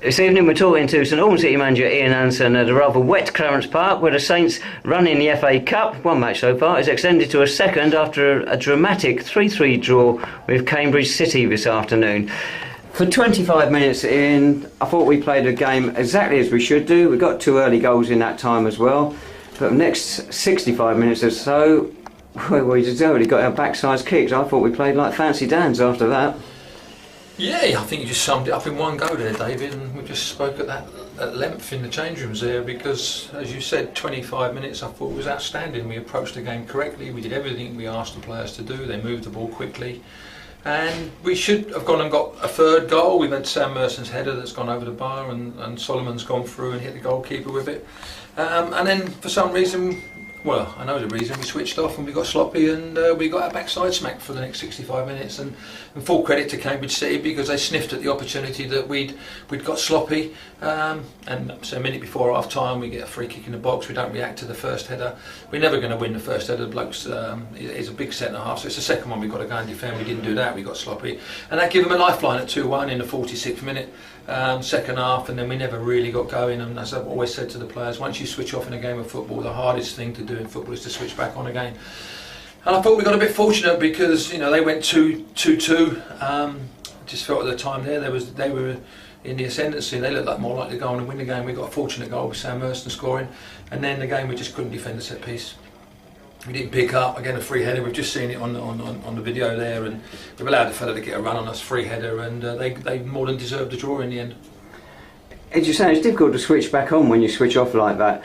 This evening we're talking to St Albans City manager Ian Allinson at a rather wet Clarence Park, where the Saints run in the FA Cup. One match so far is extended to a second after a dramatic 3-3 draw with Cambridge City this afternoon. For 25 minutes in, I thought we played a game exactly as we should do. We got 2 early goals in that time as well. But the next 65 minutes or so, we deservedly got our backsides kicked. I thought we played like Fancy Dan's after that. Yeah, I think you just summed it up in one go there, David, and we just spoke at length in the change rooms there because, as you said, 25 minutes I thought was outstanding. We approached the game correctly, we did everything we asked the players to do, they moved the ball quickly, and we should have gone and got a third goal. We've had Sam Merson's header that's gone over the bar, and Solomon's gone through and hit the goalkeeper with it. And then for some reason, well, I know the reason, we switched off and we got sloppy, and we got our backside smacked for the next 65 minutes. And full credit to Cambridge City because they sniffed at the opportunity that we'd got sloppy. And so a minute before half time, we get a free kick in the box. We don't react to the first header. We're never going to win the first header. The bloke's is a big centre half, so it's the second one we've got to go and defend. We didn't do that. We got sloppy, and that gave them a lifeline at 2-1 in the 46th minute. Second half, and then we never really got going. And as I've always said to the players, once you switch off in a game of football, the hardest thing to do in football is to switch back on again. And I thought we got a bit fortunate because they went 2-2. Just felt at the time there they were in the ascendancy. They looked like more likely to go on and win the game. We got a fortunate goal with Sam Merson scoring, and then the game we just couldn't defend the set piece. We didn't pick up, again a free header, we've just seen it on the video there, and we've allowed the fella to get a run on us, free header, and they more than deserved the draw in the end. As you say, it's difficult to switch back on when you switch off like that.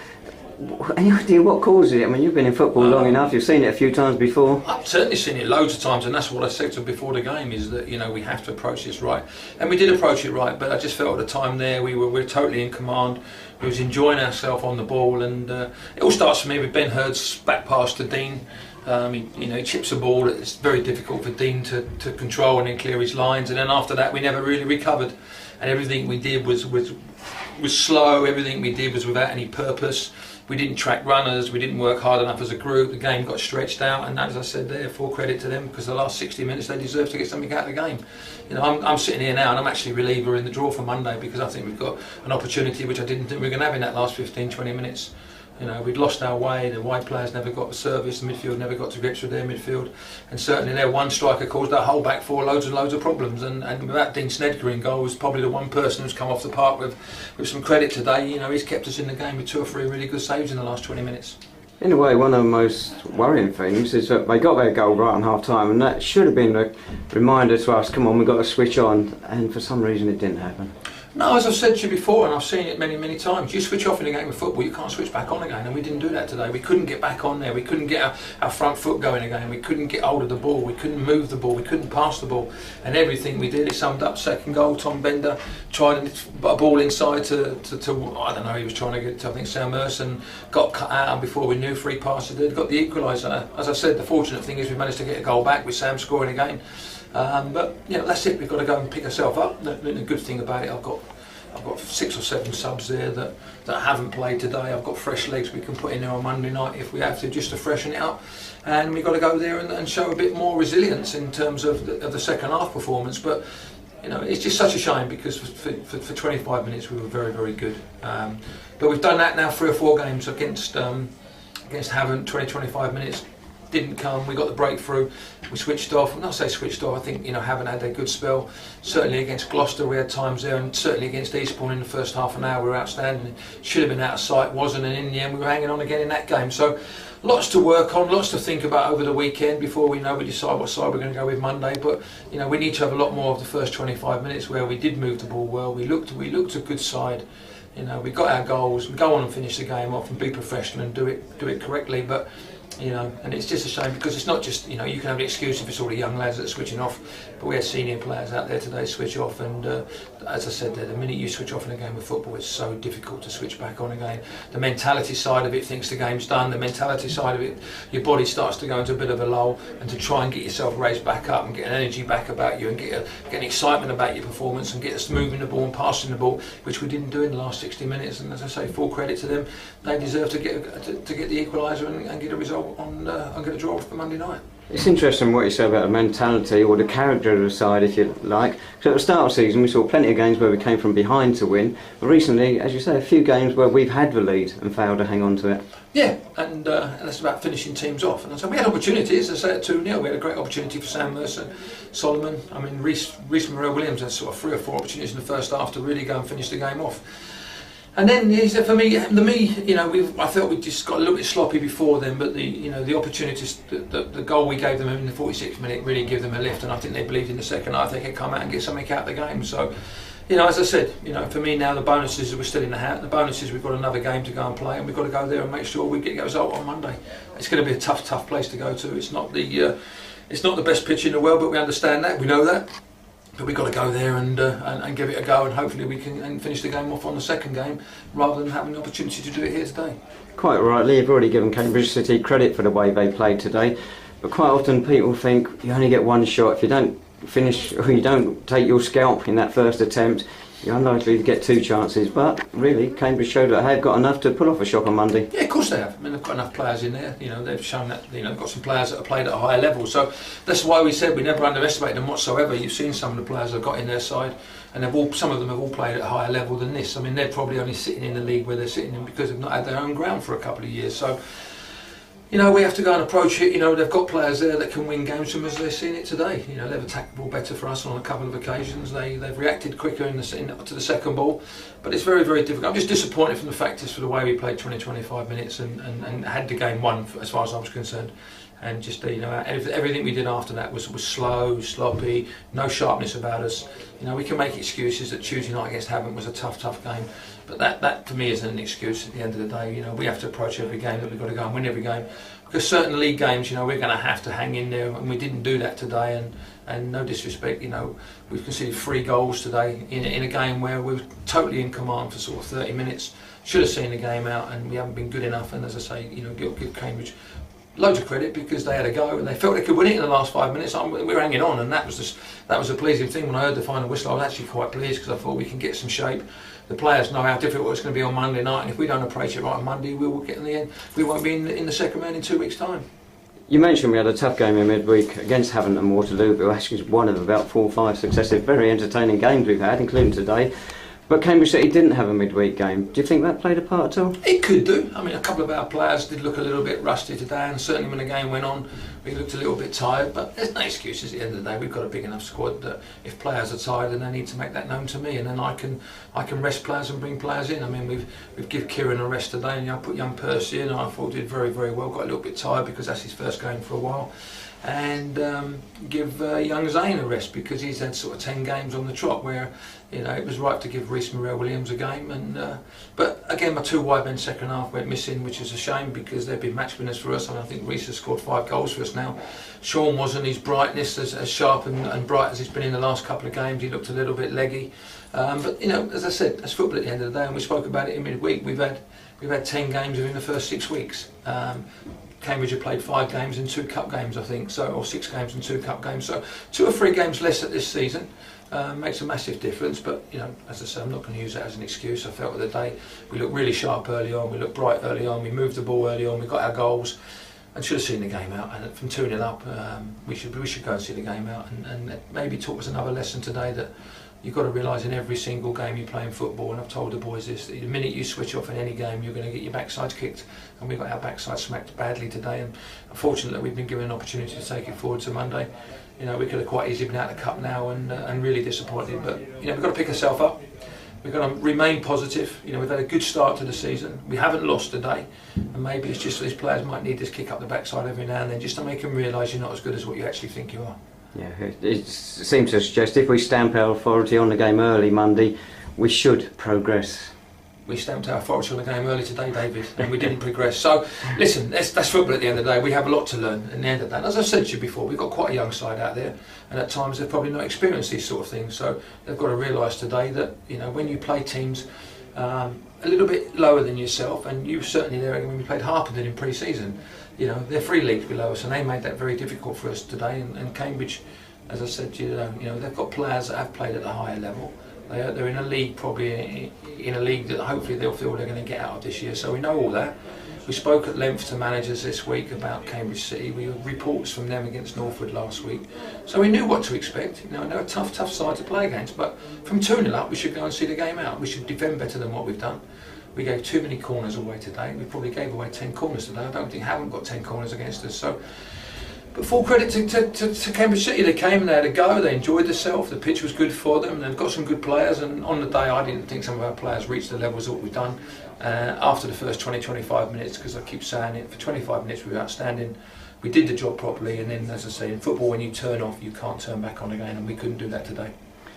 Any idea what causes it? I mean, you've been in football long enough, you've seen it a few times before. I've certainly seen it loads of times, and that's what I said to before the game, is that we have to approach this right, and we did approach it right. But I just felt at the time there we were totally in command. We was enjoying ourselves on the ball, and it all starts for me with Ben Hurd's back pass to Dean. He chips a ball. It's very difficult for Dean to control and then clear his lines, and then after that we never really recovered, and everything we did was slow. Everything we did was without any purpose. We didn't track runners, we didn't work hard enough as a group. The game got stretched out, and as I said there, full credit to them, because the last 60 minutes they deserve to get something out of the game. I'm sitting here now and I'm actually a reliever in the draw for Monday, because I think we've got an opportunity which I didn't think we were going to have in that last 15-20 minutes. We'd lost our way, the wide players never got the service, the midfield never got to grips with their midfield, and certainly their one striker caused our whole back four loads and loads of problems, and without Dean Snedker in goal, was probably the one person who's come off the park with some credit today. He's kept us in the game with 2 or 3 really good saves in the last 20 minutes. In a way, one of the most worrying things is that they got their goal right on half time, and that should have been a reminder to us, come on, we've got to switch on, and for some reason it didn't happen. No, as I've said to you before, and I've seen it many, many times, you switch off in a game of football, you can't switch back on again, and we didn't do that today. We couldn't get back on there, we couldn't get our front foot going again, we couldn't get hold of the ball, we couldn't move the ball, we couldn't pass the ball, and everything we did, it summed up. Second goal, Tom Bender tried a ball inside to I don't know, he was trying to get to, I think, Sam Merson, got cut out, and before we knew, 3 passes did, got the equaliser. As I said, the fortunate thing is we managed to get a goal back with Sam scoring again. But that's it, we've got to go and pick ourselves up. The good thing about it, I've got 6 or 7 subs there that haven't played today. I've got fresh legs we can put in there on Monday night if we have to, just to freshen it up. And we've got to go there and show a bit more resilience in terms of the second half performance. But it's just such a shame, because for 25 minutes we were very, very good. But we've done that now 3 or 4 games against Havant. 20-25 minutes didn't come. We got the breakthrough. We switched off. When I say switched off, I think haven't had their good spell. Certainly against Gloucester we had times there, and certainly against Eastbourne in the first half an hour we were outstanding. Should have been out of sight, wasn't, and in the end we were hanging on again in that game. So lots to work on, lots to think about over the weekend before we decide what side we're going to go with Monday. But we need to have a lot more of the first 25 minutes where we did move the ball well. We looked a good side. We got our goals. We go on and finish the game off and be professional and do it correctly. But and it's just a shame, because it's not just, you can have the excuse if it's all the young lads that are switching off, but we had senior players out there today switch off, and as I said there, the minute you switch off in a game of football, it's so difficult to switch back on again. The mentality side of it thinks the game's done. The mentality side of it, your body starts to go into a bit of a lull, and to try and get yourself raised back up and get an energy back about you, and get an excitement about your performance, and get us moving the ball and passing the ball, which we didn't do in the last 60 minutes. And as I say, full credit to them. They deserve to get the equaliser and get a result on get a draw for Monday night. It's interesting what you say about the mentality or the character of the side, if you like. So at the start of the season we saw plenty of games where we came from behind to win, but recently, as you say, a few games where we've had the lead and failed to hang on to it. Yeah, and that's about finishing teams off. And so we had opportunities. I say at 2-0, we had a great opportunity for Sam Mercer, Solomon. I mean, Reece Monroe-Williams had sort of 3 or 4 opportunities in the first half to really go and finish the game off. And then he said, for me, you know, I felt we just got a little bit sloppy before then, but the opportunities, the goal we gave them in the 46th minute really gave them a lift, and I think they believed in the second half they could come out and get something out of the game. So, you know, as I said, you know, for me now the bonuses, we're still in the hat. The bonuses, we've got another game to go and play, and we've got to go there and make sure we get a result on Monday. It's going to be a tough place to go to. It's not the best pitch in the world, but we understand that, we know that. But we've got to go there and give it a go, and hopefully we can finish the game off on the second game rather than having the opportunity to do it here today. Quite rightly, you've already given Cambridge City credit for the way they played today, but quite often people think you only get one shot. If you don't finish or you don't take your scalp in that first attempt, you're unlikely to get 2 chances. But really, Cambridge showed that they've got enough to pull off a shock on Monday. Yeah, of course they have. I mean, they've got enough players in there. You know, they've shown that. You know, they've got some players that have played at a higher level. So that's why we said we never underestimate them whatsoever. You've seen some of the players they've got in their side, and some of them have all played at a higher level than this. I mean, they're probably only sitting in the league where they're sitting in because they've not had their own ground for a couple of years. So, you know, we have to go and approach it. You know, they've got players there that can win games from us. They've seen it today. You know, they've attacked the ball better for us on a couple of occasions. They've reacted quicker to the second ball. But it's very, very difficult. I'm just disappointed from the factors for the way we played 20-25 minutes and had the game won as far as I was concerned. And just, you know, everything we did after that was slow, sloppy, no sharpness about us. You know, we can make excuses that Tuesday night against Havant was a tough game. But that for me isn't an excuse at the end of the day. You know, we have to approach every game that we've got to go and win every game. Because certain league games, you know, we're going to have to hang in there, and we didn't do that today. And no disrespect, you know, we've conceded 3 goals today in a game where we were totally in command for sort of 30 minutes. Should have seen the game out, and we haven't been good enough. And as I say, you know, give Cambridge loads of credit because they had a go and they felt they could win it in the last 5 minutes. We were hanging on, and that was a pleasing thing. When I heard the final whistle, I was actually quite pleased because I thought we can get some shape. The players know how difficult it's going to be on Monday night, and if we don't approach it right on Monday, we will get in the end. We won't be in the second round in 2 weeks' time. You mentioned we had a tough game in midweek against Havant and Waterloo, but actually it's one of about 4 or 5 successive, very entertaining games we've had, including today. But Cambridge City didn't have a midweek game. Do you think that played a part at all? It could do. I mean, a couple of our players did look a little bit rusty today, and certainly when the game went on, we looked a little bit tired. But there's no excuses at the end of the day. We've got a big enough squad that if players are tired, then they need to make that known to me, and then I can rest players and bring players in. I mean, we've given Kieran a rest today, and I put young Percy in. I thought did very, very well. Got a little bit tired because that's his first game for a while. And give young Zane a rest because he's had sort of 10 games on the trot where, you know, it was right to give Reece Monroe-Williams a game. And but again, my 2 wide men second half went missing, which is a shame because they've been match winners for us, and I think Reece has scored 5 goals for us now. Sean wasn't his brightness as sharp and bright as he's been in the last couple of games. He looked a little bit leggy. But you know, as I said, that's football at the end of the day, and we spoke about it in midweek. We've had 10 games within the first 6 weeks. Cambridge have played 5 games and 2 cup games, I think, so, or 6 games and 2 cup games. So 2 or 3 games less at this season makes a massive difference. But you know, as I say, I'm not going to use that as an excuse. I felt of the day we looked really sharp early on. We looked bright early on. We moved the ball early on. We got our goals, and should have seen the game out. And from 2-0 up, we should go and see the game out. And maybe taught us another lesson today that you've got to realise in every single game you play in football, and I've told the boys this, that the minute you switch off in any game, you're going to get your backsides kicked, and we got our backside smacked badly today. And unfortunately, we've been given an opportunity to take it forward to Monday. You know, we could have quite easily been out of the cup now and really disappointed. But you know, we've got to pick ourselves up. We've got to remain positive. You know, we've had a good start to the season. We haven't lost today, and maybe it's just these players might need this kick up the backside every now and then, just to make them realise you're not as good as what you actually think you are. Yeah, it seems to suggest if we stamp our authority on the game early Monday, we should progress. We stamped our authority on the game early today, David, and we didn't progress. So, listen, that's football at the end of the day. We have a lot to learn at the end of that. And as I've said to you before, we've got quite a young side out there, and at times they've probably not experienced these sort of things. So they've got to realise today that, you know, when you play teams a little bit lower than yourself, and you certainly there when we played Harpenden in pre-season, you know, they're 3 leagues below us, and they made that very difficult for us today. And Cambridge, as I said to you, you know, they've got players that have played at a higher level. They're in a league, probably in a league that hopefully they'll feel they're going to get out of this year. So we know all that. We spoke at length to managers this week about Cambridge City. We had reports from them against Northwood last week. So we knew what to expect. You know, they're a tough side to play against. But from 2-0 up, we should go and see the game out. We should defend better than what we've done. We gave too many corners away today. We probably gave away 10 corners today. I don't think haven't got 10 corners against us. So, but full credit to Cambridge City. They came and they had a go. They enjoyed themselves. The pitch was good for them. They've got some good players. And on the day, I didn't think some of our players reached the levels of what we've done after the first 20-25 minutes. Because I keep saying it, for 25 minutes we were outstanding. We did the job properly. And then, as I say, in football, when you turn off, you can't turn back on again. And we couldn't do that today.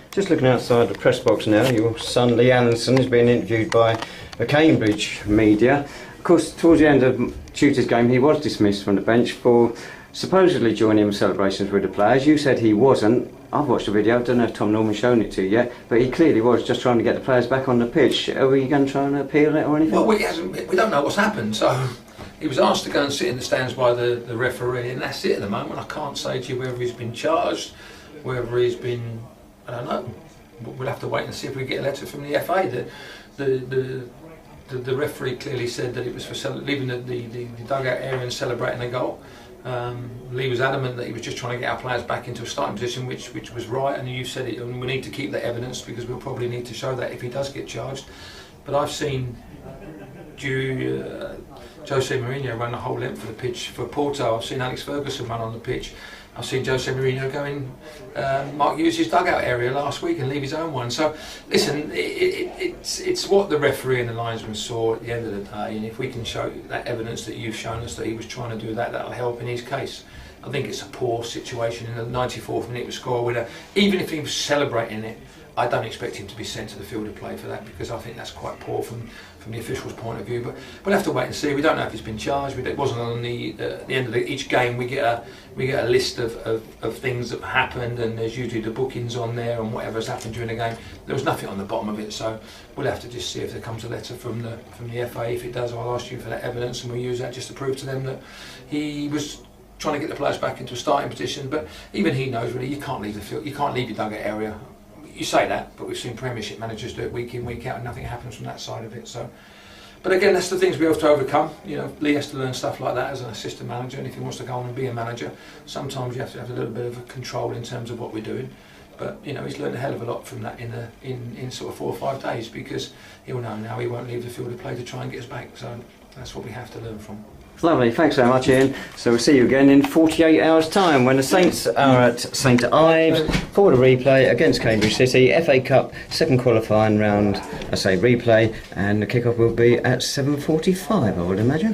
Just looking outside the press box now, your son Lee Allinson is being interviewed by the Cambridge media. Of course, towards the end of Tuesday's game, he was dismissed from the bench for supposedly joining in celebrations with the players. You said he wasn't. I've watched the video, I don't know if Tom Norman's shown it to you yet, but he clearly was just trying to get the players back on the pitch. Are we going to try and appeal it or anything? Well, we don't know what's happened, so he was asked to go and sit in the stands by the referee, and that's it at the moment. I can't say to you whether he's been charged, whether he's been, I don't know. We'll have to wait and see if we get a letter from the FA. The referee clearly said that it was for leaving the dugout area and celebrating a goal. Lee was adamant that he was just trying to get our players back into a starting position, which was right, and you said it, and we need to keep that evidence because we'll probably need to show that if he does get charged. But I've seen Jose Mourinho run the whole length of the pitch for Porto. I've seen Alex Ferguson run on the pitch. I've seen Jose Mourinho go in Mark Hughes' dugout area last week and leave his own one. So, listen, it's what the referee and the linesman saw at the end of the day, and if we can show that evidence that you've shown us that he was trying to do that, that'll help in his case. I think it's a poor situation. In the 94th minute we score a winner. Even if he was celebrating it, I don't expect him to be sent to the field of play for that, because I think that's quite poor from the official's point of view. But we'll have to wait and see. We don't know if he's been charged. It wasn't on the end of each game. We get a list of things that happened, and there's usually the bookings on there and whatever's happened during the game. There was nothing on the bottom of it, so we'll have to just see if there comes a letter from the FA. If it does, I'll ask you for that evidence, and we'll use that just to prove to them that he was trying to get the players back into a starting position. But even he knows really you can't leave the field. You can't leave your dugout area. You say that, but we've seen Premiership managers do it week in, week out, and nothing happens from that side of it. So, but again, that's the things we have to overcome. You know, Lee has to learn stuff like that as an assistant manager, and if he wants to go on and be a manager, sometimes you have to have a little bit of a control in terms of what we're doing. But you know, he's learned a hell of a lot from that in sort of 4 or 5 days, because he'll know now he won't leave the field of play to try and get us back. So that's what we have to learn from. Lovely, thanks very much, Ian. So we'll see you again in 48 hours' time when the Saints are at St Ives for the replay against Cambridge City, FA Cup second qualifying round, I say replay, and the kick-off will be at 7:45, I would imagine.